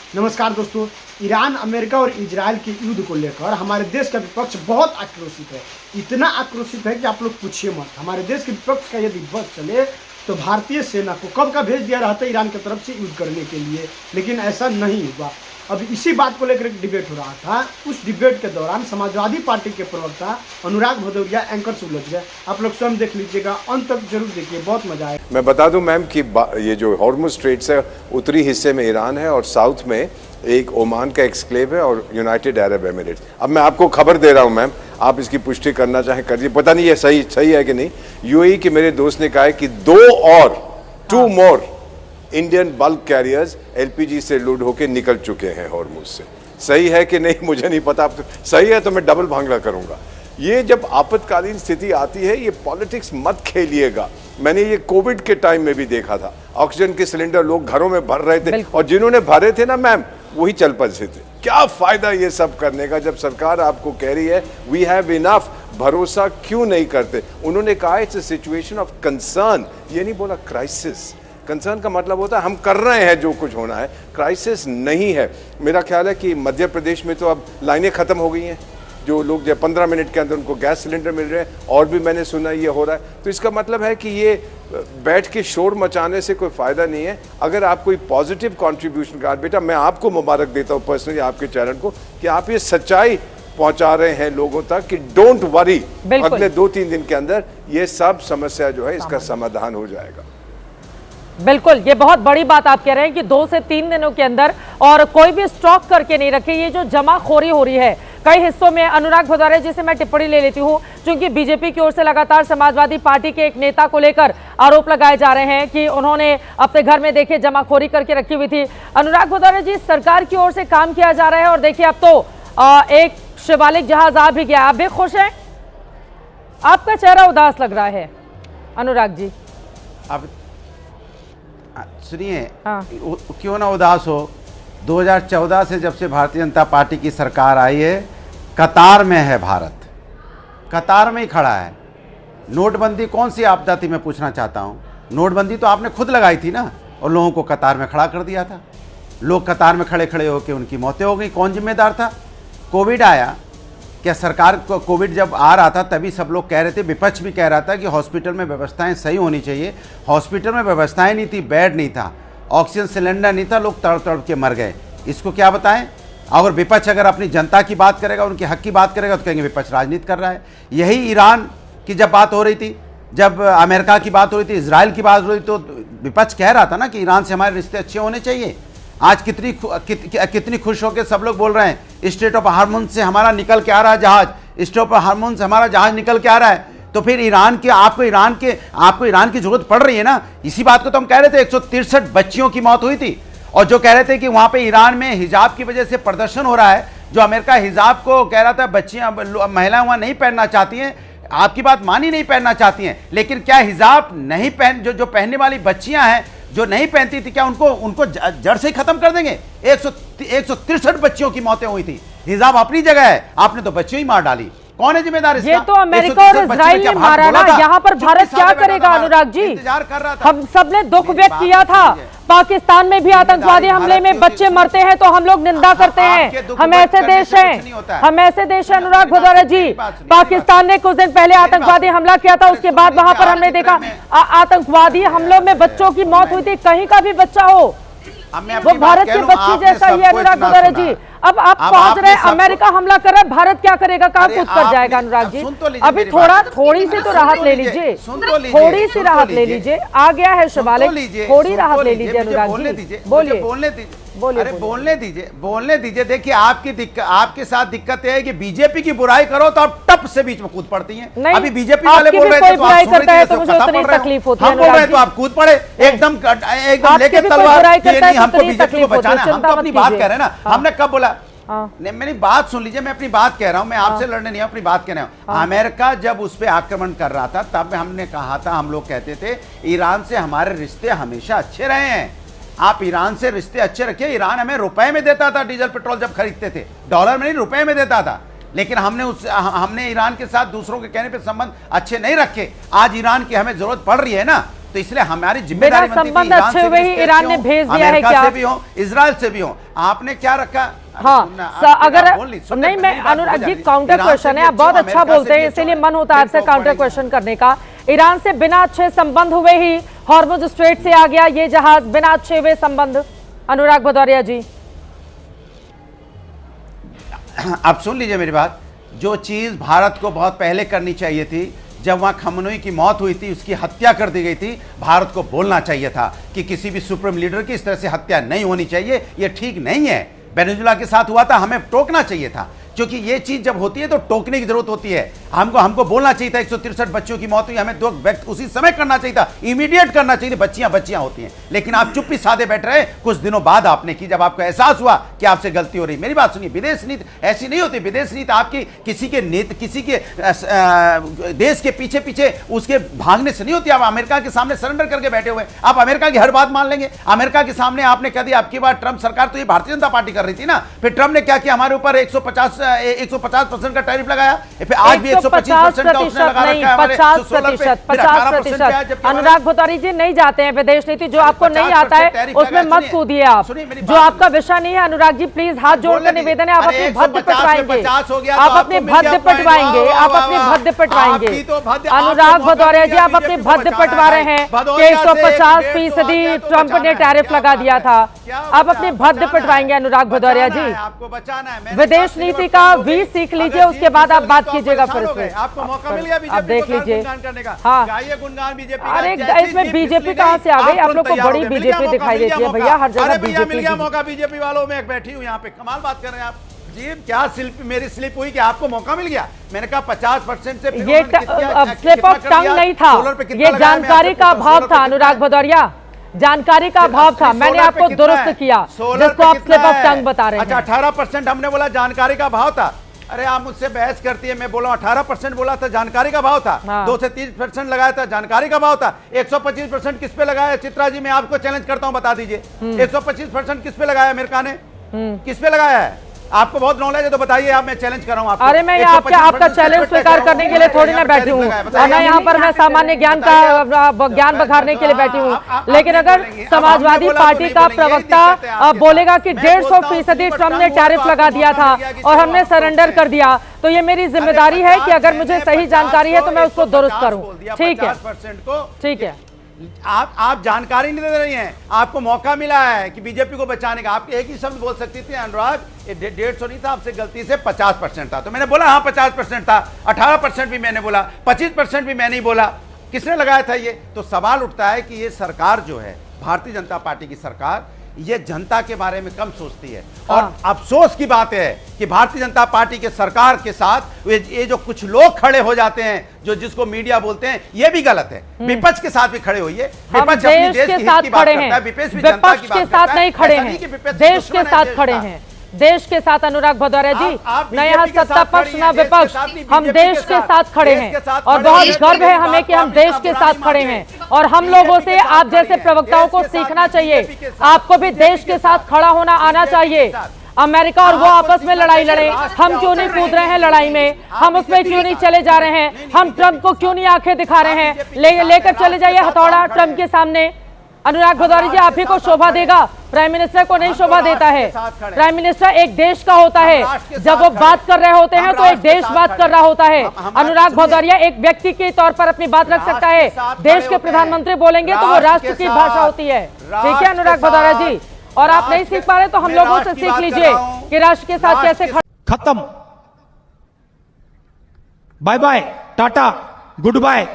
नमस्कार दोस्तों। Iran, America और इजराइल के युद्ध को लेकर हमारे देश का विपक्ष बहुत आक्रोशित है। इतना आक्रोशित है कि आप लोग पूछिए मत। हमारे देश के विपक्ष का यदि बस चले तो भारतीय सेना को कब का भेज दिया रहता ईरान की तरफ से युद्ध करने के लिए, लेकिन ऐसा नहीं हुआ। अब इसी बात को लेकर एक डिबेट हो रहा था। उस डिबेट के दौरान समाजवादी पार्टी के प्रवक्ता अनुराग भदौरिया एंकर से उलझ गए। आप लोग स्वयं देख लीजिएगा, अंत तक जरूर देखिए, बहुत मजा आएगा। मैं बता दूं मैम कि ये जो हॉर्मुज़ स्ट्रेट्स है, उत्तरी हिस्से में ईरान है और साउथ में एक ओमान का एक्सक्लेव है और यूनाइटेड अरब एमिरेट्स। अब मैं आपको खबर दे रहा हूं मैम, आप इसकी पुष्टि करना चाहें करिए। पता नहीं ये सही है कि नहीं। यूएई के मेरे दोस्त ने कहा है कि two more Indian bulk carriers LPG से लोड होकर निकल चुके हैं हॉर्मुज़ से। सही है कि नहीं मुझे नहीं पता, सही है तो मैं डबल भांगड़ा करूंगा। ये जब आपातकालीन स्थिति आती है, ये पॉलिटिक्स मत खेलिएगा। मैंने ये कोविड के टाइम में भी देखा था, ऑक्सीजन के सिलेंडर लोग घरों में भर रहे थे और जिन्होंने भरे थे ना मैम, वही चल पड़े थे। क्या फायदा ये सब करने का जब सरकार आपको कह रही है वी हैव इनफ। भरोसा क्यों नहीं करते? उन्होंने कहा it's a situation of concern, ये नहीं बोला क्राइसिस। कंसर्न का मतलब होता है हम कर रहे हैं जो कुछ होना है, क्राइसिस नहीं है। मेरा ख्याल है कि मध्य प्रदेश में तो अब लाइनें खत्म हो गई हैं, जो लोग जो 15 मिनट के अंदर उनको गैस सिलेंडर मिल रहे हैं, और भी मैंने सुना ये हो रहा है। तो इसका मतलब है कि ये बैठ के शोर मचाने से कोई फायदा नहीं है। अगर आप कोई पॉजिटिव कॉन्ट्रीब्यूशन कर, बेटा मैं आपको मुबारक देता हूँ पर्सनली आपके चैनल को कि आप ये सच्चाई पहुंचा रहे हैं लोगों तक कि डोंट वरी, अगले 2-3 दिन के अंदर ये सब समस्या जो है इसका समाधान हो जाएगा। बिल्कुल, ये बहुत बड़ी बात आप कह रहे हैं कि 2 से 3 दिनों के अंदर, और कोई भी स्टॉक करके नहीं रखे। ये जो जमाखोरी हो रही है कई हिस्सों में, अनुराग भदौरिया जी से मैं टिप्पणी ले लेती हूं, क्योंकि बीजेपी की ओर से लगातार समाजवादी पार्टी के एक नेता को लेकर आरोप लगाए जा रहे हैं कि उन्होंने अपने घर में देखिए जमाखोरी करके रखी हुई थी। अनुराग भदौरिया जी, सरकार की ओर से काम किया जा रहा है और देखिए अब तो एक शिवालिक जहाज आ भी गया। आप भी खुश हैं? आपका चेहरा उदास लग रहा है अनुराग जी। अब सुनिए, क्यों ना उदास हो। 2014 से जब से भारतीय जनता पार्टी की सरकार आई है, कतार में है भारत, कतार में ही खड़ा है। नोटबंदी कौन सी आपदा थी मैं पूछना चाहता हूँ। नोटबंदी तो आपने खुद लगाई थी ना, और लोगों को कतार में खड़ा कर दिया था। लोग कतार में खड़े खड़े होकर उनकी मौतें हो गई। कौन जिम्मेदार था? कोविड आया, क्या सरकार को कोविड जब आ रहा था तभी सब लोग कह रहे थे, विपक्ष भी कह रहा था कि हॉस्पिटल में व्यवस्थाएं सही होनी चाहिए। हॉस्पिटल में व्यवस्थाएं नहीं थी, बेड नहीं था, ऑक्सीजन सिलेंडर नहीं था, लोग तड़प तड़प के मर गए। इसको क्या बताएं? अगर विपक्ष अगर अपनी जनता की बात करेगा, उनके हक की बात करेगा, तो कहेंगे विपक्ष राजनीति कर रहा है। यही ईरान की जब बात हो रही थी, जब अमेरिका की बात हो रही थी, इजराइल की बात हो रही थी, तो विपक्ष कह रहा था ना कि ईरान से हमारे रिश्ते अच्छे होने चाहिए। आज कितनी खुश होकर सब लोग बोल रहे हैं स्ट्रेट ऑफ हार्मुज़ से हमारा निकल के आ रहा है जहाज, स्ट्रेट ऑफ हार्मुज़ से हमारा जहाज निकल के आ रहा है। तो फिर आपको ईरान की जरूरत पड़ रही है ना। इसी बात को तो हम कह रहे थे। 163 बच्चियों की मौत हुई थी, और जो कह रहे थे कि वहां पे ईरान में हिजाब की वजह से प्रदर्शन हो रहा है, जो अमेरिका हिजाब को कह रहा था बच्चियां महिलाएं वहां नहीं पहनना चाहती हैं, आपकी बात मानी, नहीं पहनना चाहती हैं। लेकिन क्या हिजाब नहीं पहन जो पहनने वाली बच्चियां हैं जो नहीं पहनती थी, क्या उनको जड़ से ही खत्म कर देंगे? 163 बच्चियों की मौतें हुई थी। हिजाब अपनी जगह है, आपने तो बच्चियों ही मार डाली। कौन है जिम्मेदार इसका? ये तो अमेरिका और इजराइल ने मारा ना। यहाँ पर भारत क्या करेगा अनुराग जी? इंतजार कर रहा था। हम सबने दुख व्यक्त किया था। पाकिस्तान में भी आतंकवादी हमले में बच्चे मरते हैं तो हम लोग निंदा करते हैं। हम ऐसे देश हैं, अनुराग भदौरिया जी। पाकिस्तान ने कुछ दिन पहले आतंकवादी हमला किया था, उसके बाद वहां पर हमने देखा आतंकवादी हमलों में बच्चों की मौत हुई थी। कहीं का भी बच्चा हो, वो भारत के बच्चे जैसा ही है अनुराग भदौरिया जी। अब आप पहुंच रहे, अमेरिका हमला कर रहा है, भारत क्या करेगा? कहां कूद कर जाएगा अनुराग जी? अभी थोड़ी सी तो राहत ले लीजिए, थोड़ी सी राहत ले लीजिए। आ गया है शिवालिक, थोड़ी राहत ले लीजिए अनुराग जी। बोलिए, अरे बोलने दीजिए। देखिए आपके साथ दिक्कत है कि बीजेपी की बुराई करो तो आप टप से बीच में कूद पड़ती हैं। अभी बीजेपी वाले बोल रहे थे तो आप सुन रही थी, तो मुझे उतनी तकलीफ होती है। हम बोल रहे तो आप कूद पड़े एकदम लेके तलवार, हमको बीजेपी को बचाना। हम तो अपनी बात कह रहे हैं ना। हमने कब बोला? मेरी बात सुन लीजिए, मैं अपनी बात कह रहा हूं, मैं आपसे लड़ने नहीं, अपनी बात कह रहा हूं। अमेरिका जब उस पर आक्रमण कर रहा था तब हमने कहा था, हम लोग कहते थे ईरान से हमारे रिश्ते हमेशा अच्छे रहे हैं, आप ईरान से रिश्ते अच्छे रखिए। ईरान हमें रुपए में देता था, डीजल पेट्रोल जब खरीदते थे, डॉलर में नहीं रुपए में देता था। लेकिन हमने ईरान के साथ दूसरों के कहने पे संबंध अच्छे नहीं रखे। आज ईरान की हमें जरूरत पड़ रही है ना, तो तो इसलिए हमारी जिम्मेदारी बनती थी संबंध ईरान अच्छे से हुए भी ही रिश्ते ईरान अच्छे ने हों, भेज दिया है अमेरिका क्या? से भी हो, इजराइल से भी हो। आपने क्या रखा? हाँ, अगर नहीं, मैं अनुराग जी, काउंटर क्वेश्चन है, आप बहुत अच्छा बोलते हैं, इसीलिए मन होता है आपसे काउंटर क्वेश्चन करने का। ईरान से बिना अच्छे संबंध हुए ही हॉर्मुज स्ट्रेट से आ गया ये जहाज, बिना अच्छे हुए संबंध। अनुराग भदौरिया जी, आप सुन लीजिए मेरी बात। जो चीज भारत को बहुत पहले करनी चाहिए थी, जब वहां खमनोई की मौत हुई थी, उसकी हत्या कर दी गई थी, भारत को बोलना चाहिए था कि किसी भी सुप्रीम लीडर की इस तरह से हत्या नहीं होनी चाहिए, ये ठीक नहीं है। वेनेजुएला के साथ हुआ था, हमें टोकना चाहिए था, क्योंकि ये चीज जब होती है तो टोकने की जरूरत होती है। हमको बोलना चाहिए था 163 बच्चों की मौत हुई, हमें दो व्यक्त उसी समय करना चाहिए था, इमीडिएट करना चाहिए था। बच्चियां होती हैं, लेकिन आप चुप्पी साधे बैठ रहे। कुछ दिनों बाद आपने की, जब आपको एहसास हुआ कि आपसे गलती हो रही। मेरी बात सुनिए, विदेश नीति ऐसी नहीं होती। विदेश नीति आपकी किसी के देश के पीछे पीछे उसके भागने से नहीं होती। आप अमेरिका के सामने सरेंडर करके बैठे हुए, आप अमेरिका की हर बात मान लेंगे। अमेरिका के सामने आपने कह दिया, आपकी बात ट्रंप सरकार तो ये भारतीय जनता पार्टी कर रही थी ना, फिर ट्रंप ने क्या किया, हमारे ऊपर 150% का टैरिफ लगाया, फिर आज भी 125% का उसने लगा रखा है हमारे 50%। अनुराग भदौरिया जी, नहीं जाते हैं विदेश नीति, जो आपको नहीं आता है उसमें मत कूदिए आप, जो आपका विषय नहीं है। अनुराग जी प्लीज, हाथ जोड़कर निवेदन है, आप अपने भद्द पिटवाएंगे, आप अपने भद्द पिटवाएंगे, आप अपने भद्द पिटवाएंगे। अनुराग भदौरिया जी, आप अपने भद्द पिटवा रहे हैं कि 150% ट्रंप ने टैरिफ लगा दिया था, आप अपने भद्द पिटवाएंगे। अनुराग भदौरिया जी, आपको बचाना है, विदेश नीति का वीर सीख लीजिए, उसके बाद आप बात कीजिएगा फिर से। आपको मौका मिल गया आप देख लीजिए। गुणगान करने का। हाँ, गाइए गुणगान बीजेपी। अरे इसमें बीजेपी कहाँ से आ गई? आप लोग को बड़ी बीजेपी दिखाई देती है भैया, हर जगह बीजेपी। मिल गया मौका बीजेपी वालों में, बैठी हूँ यहाँ पे, कमाल बात कर रहे हैं आप जी। क्या स्लिप मेरी स्लिप हुई कि आपको मौका मिल गया? मैंने कहा 50% से ये स्लिप ऑफ टंग नहीं था, ये जानकारी का अभाव था। अनुराग भदौरिया, जानकारी का अभाव था, मैंने आपको दुरुस्त किया जिसको आप स्लिप ऑफ टंग बता रहे हैं। अच्छा, 18% हमने बोला जानकारी का अभाव था। अरे आप मुझसे बहस करती है, मैं बोला 18% बोला था, जानकारी का भाव था। 2 से 30% लगाया था, जानकारी का भाव था। 125% किस पे लगाया? चित्रा जी, मैं आपको चैलेंज करता हूं, बता दीजिए 125% किस पे लगाया अमेरिका ने? किस पे लगाया है? आपको बहुत नॉलेज है तो बताइए, आप, मैं चैलेंज कर रहा हूं आपको। अरे मैं आपका चैलेंज स्वीकार करने के लिए थोड़ी ना बैठी हूँ, और मैं यहाँ पर मैं सामान्य ज्ञान का ज्ञान बखारने के लिए बैठी हूँ। लेकिन अगर समाजवादी पार्टी का प्रवक्ता बोलेगा कि 150% ट्रंप ने टैरिफ लगा दिया था और हमने सरेंडर कर दिया, तो ये मेरी जिम्मेदारी है कि अगर मुझे सही जानकारी है तो मैं उसको दुरुस्त करूँ। ठीक है, ठीक है। आप जानकारी नहीं दे रही हैं। आपको मौका मिला है कि बीजेपी को बचाने का। आप एक ही शब्द बोल सकती थी, अनुराग, 150 नहीं था, आपसे गलती से 50% था। तो मैंने बोला हाँ 50% था, 18% भी मैंने बोला, 25% भी मैंने ही बोला। किसने लगाया था ये? तो सवाल उठता है कि ये सरकार जो है, भारतीय जनता पार्टी की सरकार, ये जनता के बारे में कम सोचती है। और अफसोस की बात है कि भारतीय जनता पार्टी के सरकार के साथ ये जो कुछ लोग खड़े हो जाते हैं, जो जिसको मीडिया बोलते हैं, ये भी गलत है। विपक्ष के साथ भी खड़े होइए। विपक्ष अपने देश के साथ खड़े हैं, विपक्ष के साथ नहीं खड़े हैं, देश के साथ खड़े हैं, देश के साथ। अनुराग भदौरिया जी, न यहाँ सत्ता पक्ष न विपक्ष, हम देश के साथ खड़े हैं और बहुत गर्व है हमें कि हम देश के साथ खड़े हैं। और हम लोगों से, आप जैसे प्रवक्ताओं को सीखना चाहिए, आपको भी देश के साथ खड़ा होना आना चाहिए। अमेरिका और वो आपस में लड़ाई लड़े, हम क्यों नहीं कूद रहे हैं लड़ाई में? हम उसमें क्यों नहीं चले जा रहे हैं? हम ट्रंप को क्यों नहीं आंखें दिखा रहे हैं? लेकर चले जाइए हथौड़ा ट्रंप के सामने। अनुराग भदौरिया जी, आप ही को शोभा देगा, प्राइम मिनिस्टर को नहीं शोभा देता है। प्राइम मिनिस्टर एक देश का होता है, जब वो बात कर रहे होते हैं तो एक देश बात कर रहा होता है। अनुराग भदौरिया एक व्यक्ति के तौर पर अपनी बात रख सकता है, देश के प्रधानमंत्री बोलेंगे तो वो राष्ट्र की भाषा होती है। ठीक है अनुराग भदौरिया जी, और आप नहीं सीख पा रहे तो हम लोगों से सीख लीजिए कि राष्ट्र के साथ कैसे खत्म। Bye bye, tata, good bye.